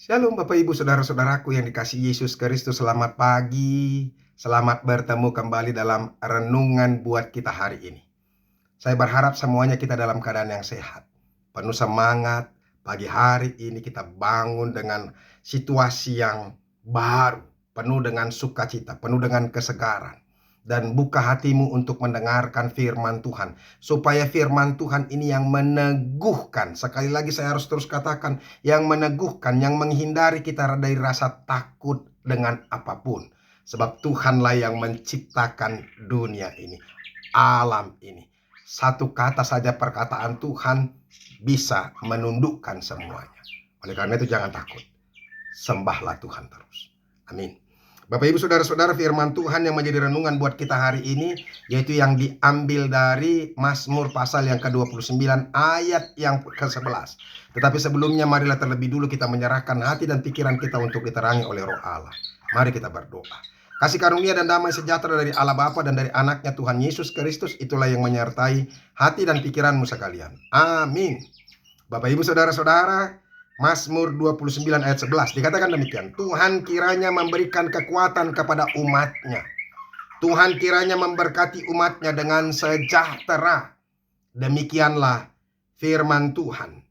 Shalom Bapak Ibu Saudara-saudaraku yang dikasihi Yesus Kristus, selamat pagi. Selamat bertemu kembali dalam renungan buat kita hari ini. Saya berharap semuanya kita dalam keadaan yang sehat, penuh semangat. Pagi hari ini kita bangun dengan situasi yang baru, penuh dengan sukacita, penuh dengan kesegaran. Dan buka hatimu untuk mendengarkan firman Tuhan, supaya firman Tuhan ini yang meneguhkan. Sekali lagi saya harus terus katakan, yang meneguhkan, yang menghindari kita dari rasa takut dengan apapun. Sebab Tuhanlah yang menciptakan dunia ini, alam ini. Satu kata saja perkataan Tuhan bisa menundukkan semuanya. Oleh karena itu jangan takut, sembahlah Tuhan terus. Amin. Bapak Ibu Saudara-saudara, firman Tuhan yang menjadi renungan buat kita hari ini, yaitu yang diambil dari Mazmur pasal yang ke-29 ayat yang ke-11. Tetapi sebelumnya marilah terlebih dulu kita menyerahkan hati dan pikiran kita untuk diterangi oleh Roh Allah. Mari kita berdoa. Kasih karunia dan damai sejahtera dari Allah Bapa dan dari anaknya Tuhan Yesus Kristus, itulah yang menyertai hati dan pikiranmu sekalian. Amin. Bapak Ibu Saudara-saudara, Mazmur 29 ayat 11 dikatakan demikian. Tuhan kiranya memberikan kekuatan kepada umatnya. Tuhan kiranya memberkati umatnya dengan sejahtera. Demikianlah firman Tuhan.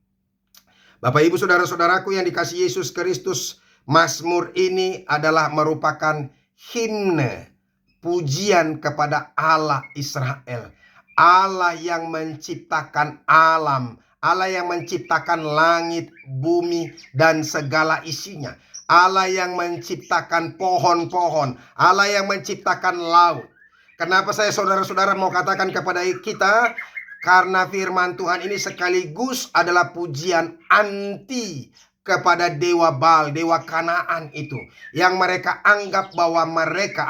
Bapak Ibu Saudara-saudaraku yang dikasihi Yesus Kristus, Mazmur ini adalah merupakan himne, pujian kepada Allah Israel. Allah yang menciptakan alam, Allah yang menciptakan langit, bumi, dan segala isinya. Allah yang menciptakan pohon-pohon, Allah yang menciptakan laut. Kenapa saya saudara-saudara mau katakan kepada kita? Karena firman Tuhan ini sekaligus adalah pujian anti kepada dewa Baal, dewa Kanaan itu, yang mereka anggap bahwa mereka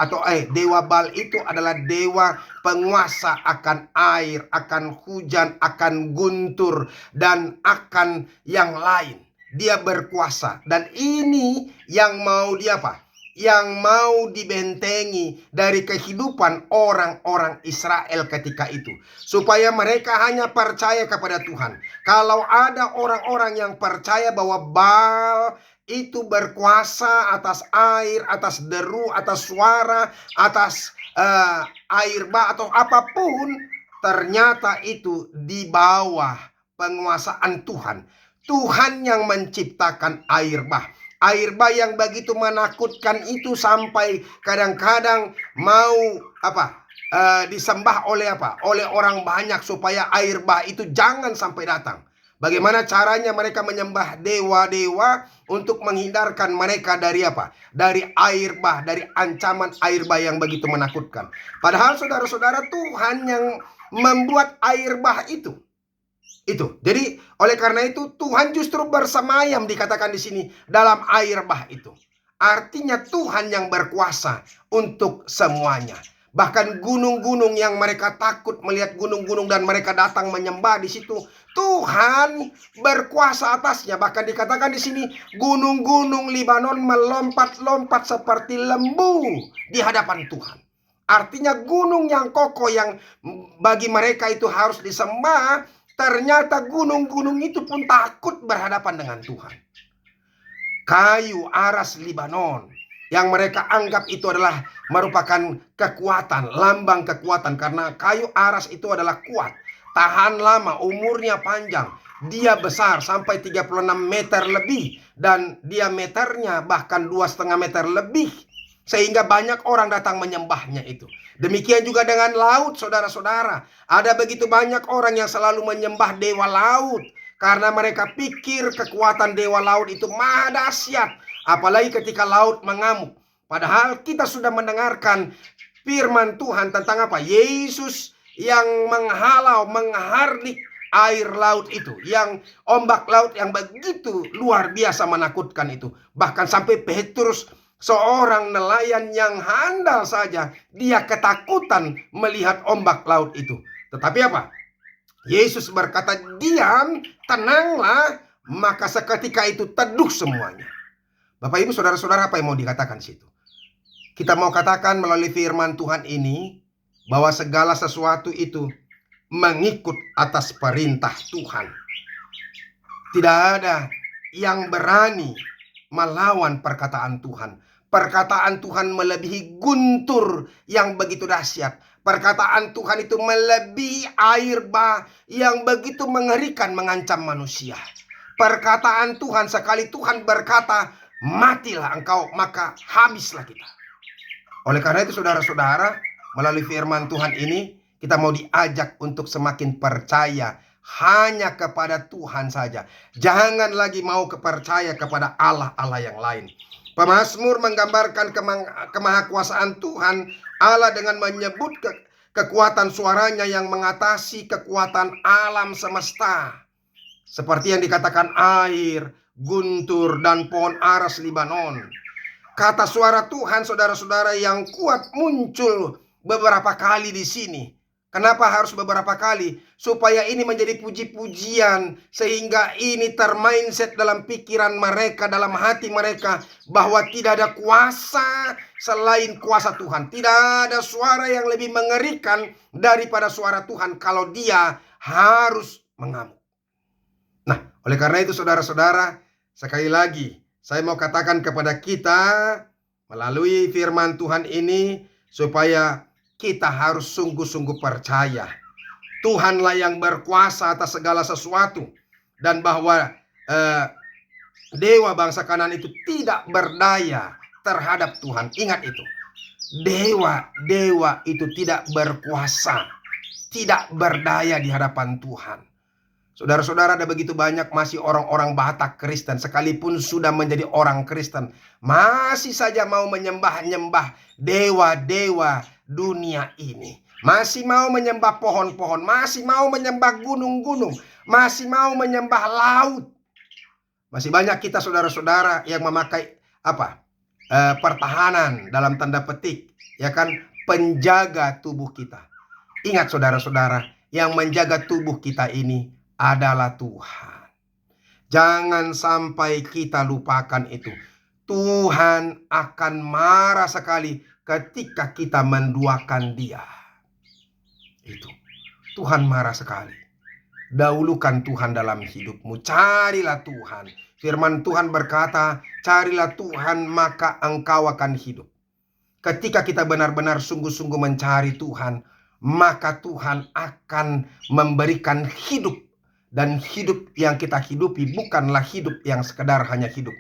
dewa Baal itu adalah dewa penguasa akan air, akan hujan, akan guntur, dan akan yang lain. Dia berkuasa, dan ini yang mau dia apa? Yang mau dibentengi dari kehidupan orang-orang Israel ketika itu, supaya mereka hanya percaya kepada Tuhan. Kalau ada orang-orang yang percaya bahwa Baal itu berkuasa atas air, atas deru, atas suara, atas air bah atau apapun, ternyata itu di bawah penguasaan Tuhan. Tuhan yang menciptakan air bah. Air bah yang begitu menakutkan itu sampai kadang-kadang mau disembah oleh oleh orang banyak, supaya air bah itu jangan sampai datang. Bagaimana caranya mereka menyembah dewa-dewa untuk menghindarkan mereka dari dari air bah, dari ancaman air bah yang begitu menakutkan. Padahal saudara-saudara, Tuhan yang membuat air bah itu. Jadi oleh karena itu Tuhan justru bersemayam, dikatakan di sini, dalam air bah itu. Artinya Tuhan yang berkuasa untuk semuanya. Bahkan gunung-gunung yang mereka takut melihat gunung-gunung dan mereka datang menyembah di situ, Tuhan berkuasa atasnya. Bahkan dikatakan di sini, gunung-gunung Libanon melompat-lompat seperti lembu di hadapan Tuhan. Artinya gunung yang kokoh yang bagi mereka itu harus disembah, ternyata gunung-gunung itu pun takut berhadapan dengan Tuhan. Kayu aras Libanon yang mereka anggap itu adalah merupakan kekuatan, lambang kekuatan, karena kayu aras itu adalah kuat, tahan lama, umurnya panjang. Dia besar sampai 36 meter lebih dan diameternya bahkan 2,5 meter lebih, sehingga banyak orang datang menyembahnya itu. Demikian juga dengan laut, saudara-saudara. Ada begitu banyak orang yang selalu menyembah dewa laut, karena mereka pikir kekuatan dewa laut itu maha dahsyat, apalagi ketika laut mengamuk. Padahal kita sudah mendengarkan firman Tuhan tentang Yesus yang menghalau, menghardik air laut itu, yang ombak laut yang begitu luar biasa menakutkan itu. Bahkan sampai Petrus, seorang nelayan yang handal saja, dia ketakutan melihat ombak laut itu. Tetapi Yesus berkata, diam, tenanglah, maka seketika itu teduh semuanya. Bapak Ibu Saudara-saudara, apa yang mau dikatakan situ? Kita mau katakan melalui firman Tuhan ini bahwa segala sesuatu itu mengikut atas perintah Tuhan. Tidak ada yang berani melawan perkataan Tuhan. Perkataan Tuhan melebihi guntur yang begitu dahsyat. Perkataan Tuhan itu melebihi air bah yang begitu mengerikan mengancam manusia. Perkataan Tuhan, sekali Tuhan berkata, matilah engkau, maka habislah kita. Oleh karena itu saudara-saudara, melalui firman Tuhan ini, kita mau diajak untuk semakin percaya hanya kepada Tuhan saja. Jangan lagi mau percaya kepada Allah-Allah yang lain. Pemazmur menggambarkan kemahakuasaan Tuhan Allah dengan menyebut kekuatan suaranya yang mengatasi kekuatan alam semesta. Seperti yang dikatakan air, guntur, dan pohon aras Libanon. Kata suara Tuhan, saudara-saudara, yang kuat muncul beberapa kali di sini. Kenapa harus beberapa kali? Supaya ini menjadi puji-pujian, sehingga ini termindset dalam pikiran mereka, dalam hati mereka, bahwa tidak ada kuasa selain kuasa Tuhan. Tidak ada suara yang lebih mengerikan daripada suara Tuhan kalau dia harus mengamuk. Nah, oleh karena itu saudara-saudara, sekali lagi saya mau katakan kepada kita melalui firman Tuhan ini, supaya kita harus sungguh-sungguh percaya Tuhanlah yang berkuasa atas segala sesuatu, dan bahwa dewa bangsa Kanaan itu tidak berdaya terhadap Tuhan. Ingat itu. Dewa itu tidak berkuasa, tidak berdaya di hadapan Tuhan. Saudara-saudara, ada begitu banyak masih orang-orang Batak Kristen, sekalipun sudah menjadi orang Kristen, masih saja mau menyembah-nyembah dewa-dewa dunia ini. Masih mau menyembah pohon-pohon, masih mau menyembah gunung-gunung, masih mau menyembah laut. Masih banyak kita saudara-saudara yang memakai pertahanan dalam tanda petik, ya kan, penjaga tubuh kita. Ingat saudara-saudara, yang menjaga tubuh kita ini adalah Tuhan. Jangan sampai kita lupakan itu. Tuhan akan marah sekali ketika kita menduakan Dia. Itu. Tuhan marah sekali. Dahulukan Tuhan dalam hidupmu. Carilah Tuhan. Firman Tuhan berkata, carilah Tuhan maka engkau akan hidup. Ketika kita benar-benar sungguh-sungguh mencari Tuhan, maka Tuhan akan memberikan hidup. Dan hidup yang kita hidupi bukanlah hidup yang sekedar hanya hidup,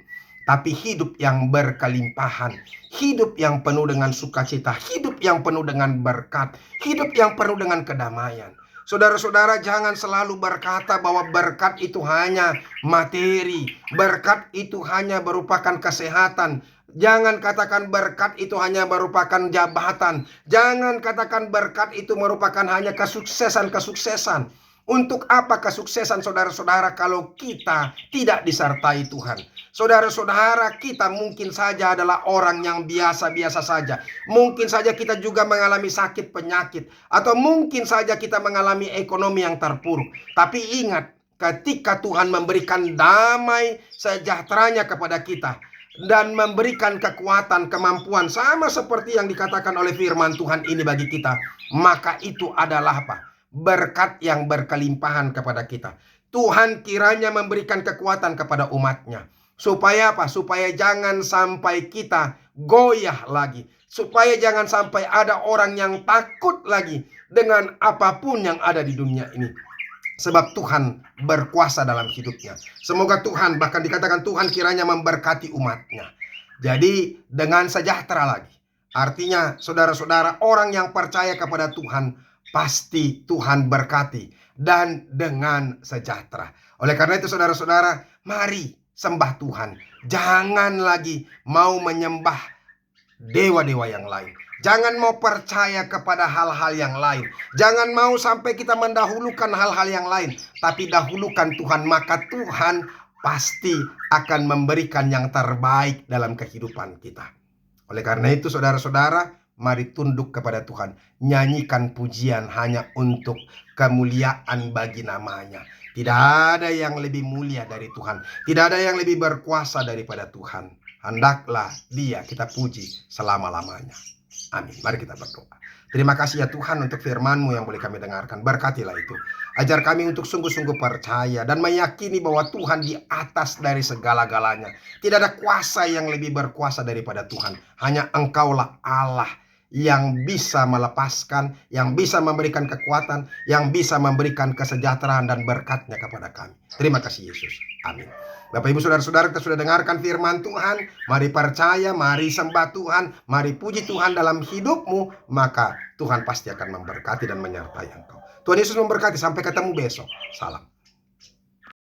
tapi hidup yang berkelimpahan, hidup yang penuh dengan sukacita, hidup yang penuh dengan berkat, hidup yang penuh dengan kedamaian. Saudara-saudara, jangan selalu berkata bahwa berkat itu hanya materi, berkat itu hanya merupakan kesehatan. Jangan katakan berkat itu hanya merupakan jabatan. Jangan katakan berkat itu merupakan hanya kesuksesan-kesuksesan. Untuk apa kesuksesan saudara-saudara kalau kita tidak disertai Tuhan? Saudara-saudara, kita mungkin saja adalah orang yang biasa-biasa saja. Mungkin saja kita juga mengalami sakit penyakit, atau mungkin saja kita mengalami ekonomi yang terpuruk. Tapi ingat, ketika Tuhan memberikan damai sejahteranya kepada kita dan memberikan kekuatan, kemampuan, sama seperti yang dikatakan oleh firman Tuhan ini bagi kita, maka itu adalah apa? Berkat yang berkelimpahan kepada kita. Tuhan kiranya memberikan kekuatan kepada umatnya. Supaya apa? Supaya jangan sampai kita goyah lagi. Supaya jangan sampai ada orang yang takut lagi dengan apapun yang ada di dunia ini. Sebab Tuhan berkuasa dalam hidupnya. Semoga Tuhan, bahkan dikatakan Tuhan kiranya memberkati umatnya. Jadi dengan sejahtera lagi. Artinya saudara-saudara, orang yang percaya kepada Tuhan, pasti Tuhan berkati dan dengan sejahtera. Oleh karena itu saudara-saudara, mari sembah Tuhan. Jangan lagi mau menyembah dewa-dewa yang lain. Jangan mau percaya kepada hal-hal yang lain. Jangan mau sampai kita mendahulukan hal-hal yang lain. Tapi dahulukan Tuhan, maka Tuhan pasti akan memberikan yang terbaik dalam kehidupan kita. Oleh karena itu saudara-saudara, mari tunduk kepada Tuhan. Nyanyikan pujian hanya untuk kemuliaan bagi namanya. Tidak ada yang lebih mulia dari Tuhan. Tidak ada yang lebih berkuasa daripada Tuhan. Hendaklah Dia kita puji selama-lamanya. Amin. Mari kita berdoa. Terima kasih ya Tuhan untuk firman-Mu yang boleh kami dengarkan. Berkatilah itu. Ajar kami untuk sungguh-sungguh percaya dan meyakini bahwa Tuhan di atas dari segala-galanya. Tidak ada kuasa yang lebih berkuasa daripada Tuhan. Hanya Engkaulah Allah yang bisa melepaskan, yang bisa memberikan kekuatan, yang bisa memberikan kesejahteraan dan berkat-Nya kepada kami. Terima kasih Yesus. Amin. Bapak Ibu Saudara-saudara, kita sudah dengarkan firman Tuhan. Mari percaya, mari sembah Tuhan, mari puji Tuhan dalam hidupmu, maka Tuhan pasti akan memberkati dan menyertai engkau. Tuhan Yesus memberkati. Sampai ketemu besok. Salam.